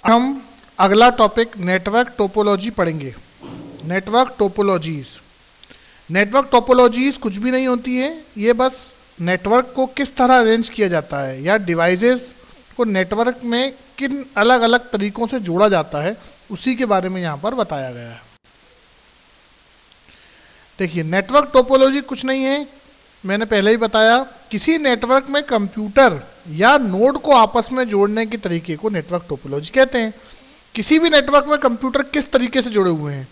हम अगला topic network topology पढ़ेंगे। नेटवर्क टोपोलॉजीज, नेटवर्क टोपोलॉजीज कुछ भी नहीं होती है, ये बस नेटवर्क को किस तरह अरेंज किया जाता है या डिवाइसेस को नेटवर्क में किन अलग अलग तरीकों से जोड़ा जाता है उसी के बारे में यहाँ पर बताया गया है। देखिए, नेटवर्क टोपोलॉजी कुछ नहीं है, मैंने पहले ही बताया, किसी नेटवर्क में कंप्यूटर या नोड को आपस में जोड़ने के तरीके को नेटवर्क टोपोलॉजी कहते हैं। किसी भी नेटवर्क में कंप्यूटर किस तरीके से जुड़े हुए हैं,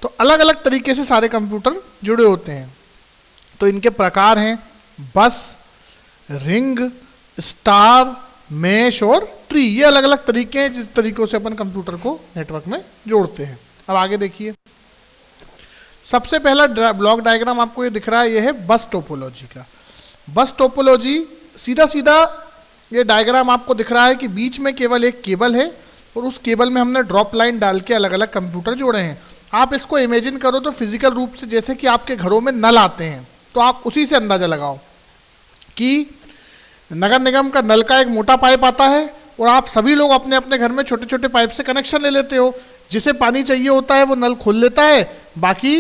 तो अलग अलग तरीके से सारे कंप्यूटर जुड़े होते हैं। तो इनके प्रकार हैं बस, रिंग, स्टार, मैश और ट्री। ये अलग अलग तरीके हैं जिस तरीकों से अपन कंप्यूटर को नेटवर्क में जोड़ते हैं। अब आगे देखिए, सबसे पहला ब्लॉक डायग्राम आपको ये दिख रहा है, ये है बस टोपोलॉजी का। बस टोपोलॉजी सीधा सीधा ये डायग्राम आपको दिख रहा है कि बीच में केवल एक केबल है और उस केबल में हमने ड्रॉप लाइन डाल के अलग अलग कंप्यूटर जोड़े हैं। आप इसको इमेजिन करो तो फिजिकल रूप से जैसे कि आपके घरों में नल आते हैं, तो आप उसी से अंदाजा लगाओ कि नगर निगम का नल का एक मोटा पाइप आता है और आप सभी लोग अपने अपने घर में छोटे छोटे पाइप से कनेक्शन ले लेते हो। जिसे पानी चाहिए होता है वो नल खोल लेता है, बाकी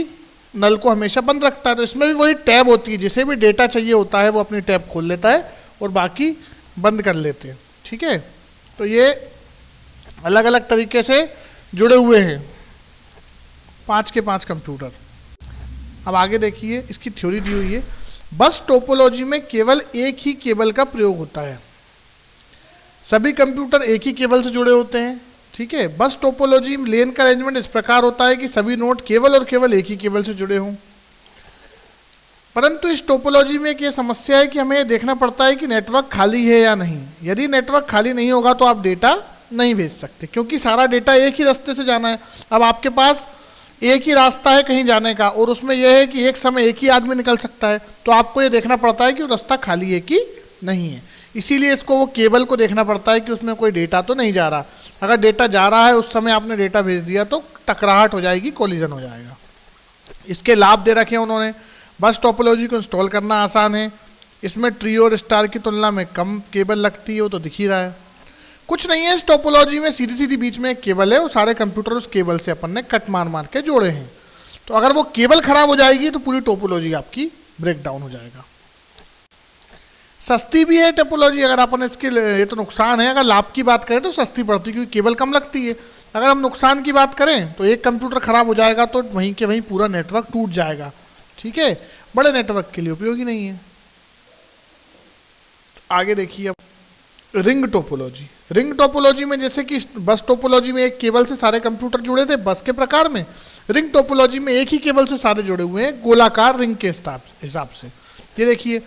नल को हमेशा बंद रखता है। तो इसमें भी वही टैब होती है, जिसे भी डेटा चाहिए होता है वो अपनी टैब खोल लेता है और बाकी बंद कर लेते हैं। ठीक है, तो ये अलग अलग तरीके से जुड़े हुए हैं 5 के 5 कंप्यूटर। अब आगे देखिए, इसकी थ्योरी दी हुई है। बस टोपोलॉजी में केवल एक ही केबल का प्रयोग होता है, सभी कंप्यूटर एक ही केबल से जुड़े होते हैं। ठीक है, बस टोपोलॉजी में लेन का अरेंजमेंट इस प्रकार होता है कि सभी नोड केवल और केवल एक ही केबल से जुड़े हों। परंतु इस टोपोलॉजी में एक ये समस्या है कि हमें ये देखना पड़ता है कि नेटवर्क खाली है या नहीं। यदि नेटवर्क खाली नहीं होगा तो आप डेटा नहीं भेज सकते, क्योंकि सारा डेटा एक ही रास्ते से जाना है। अब आपके पास एक ही रास्ता है कहीं जाने का और उसमें यह है कि एक समय एक ही आदमी निकल सकता है, तो आपको ये देखना पड़ता है कि वो रास्ता खाली है कि नहीं है। इसीलिए इसको वो केबल को देखना पड़ता है कि उसमें कोई डेटा तो नहीं जा रहा। अगर डेटा जा रहा है, उस समय आपने डेटा भेज दिया तो टकराहट हो जाएगी, कोलिजन हो जाएगा। इसके लाभ दे रखे हैं उन्होंने। बस टोपोलॉजी को इंस्टॉल करना आसान है, इसमें ट्री और स्टार की तुलना में कम केबल लगती है, वो तो दिख ही रहा है। कुछ नहीं है इस टोपोलॉजी में, सीधी सीधी बीच में एक केबल है और सारे कंप्यूटर उस केबल से अपन ने कट मार मार के जोड़े हैं। तो अगर वो केबल खराब हो जाएगी तो पूरी टोपोलॉजी आपकी ब्रेक डाउन हो जाएगा। सस्ती भी है टोपोलॉजी, अगर अपन इसके, ये तो नुकसान है, अगर लाभ की बात करें तो सस्ती पड़ती है क्योंकि केबल कम लगती है। अगर हम नुकसान की बात करें तो एक कंप्यूटर खराब हो जाएगा तो वहीं के वहीं पूरा नेटवर्क टूट जाएगा। ठीक है, बड़े नेटवर्क के लिए उपयोगी नहीं है। आगे देखिए, अब रिंग टोपोलॉजी। रिंग टोपोलॉजी में जैसे कि बस टोपोलॉजी में एक केबल से सारे कंप्यूटर जुड़े थे बस के प्रकार में, रिंग टोपोलॉजी में एक ही केबल से सारे जुड़े हुए हैं गोलाकार रिंग के हिसाब से। ये देखिए,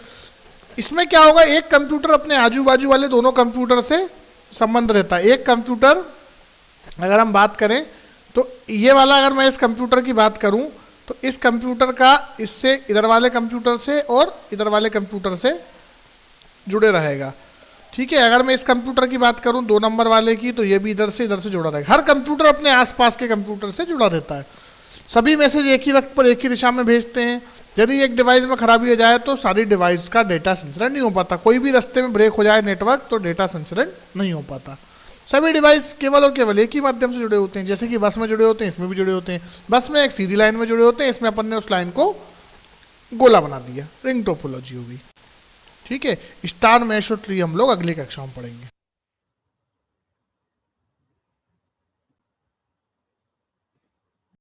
इसमें क्या होगा, एक कंप्यूटर अपने आजू बाजू वाले दोनों कंप्यूटर से संबंध रहता है। एक कंप्यूटर, अगर हम बात करें तो ये वाला, अगर मैं इस कंप्यूटर की बात करूं तो इस कंप्यूटर का इससे इधर वाले कंप्यूटर से और इधर वाले कंप्यूटर से जुड़े रहेगा। ठीक है, अगर मैं इस कंप्यूटर की बात करूं 2 नंबर वाले की, तो ये भी इधर से जुड़ा रहेगा। हर कंप्यूटर अपने आसपास के कंप्यूटर से जुड़ा रहता है। सभी मैसेज एक ही वक्त पर एक ही दिशा में भेजते हैं। यदि एक डिवाइस में खराबी हो जाए तो सारी डिवाइस का डेटा संचरण नहीं हो पाता। कोई भी रास्ते में ब्रेक हो जाए नेटवर्क तो डेटा संचरण नहीं हो पाता। सभी डिवाइस केवल और केवल एक ही माध्यम से जुड़े होते हैं, जैसे कि बस में जुड़े होते हैं, इसमें भी जुड़े होते हैं। बस में एक सीधी लाइन में जुड़े होते हैं, इसमें अपन ने उस लाइन को गोला बना दिया, रिंग टोपोलॉजी होगी। ठीक है, स्टार, मैश और ट्री हम लोग अगली कक्षा में पढ़ेंगे।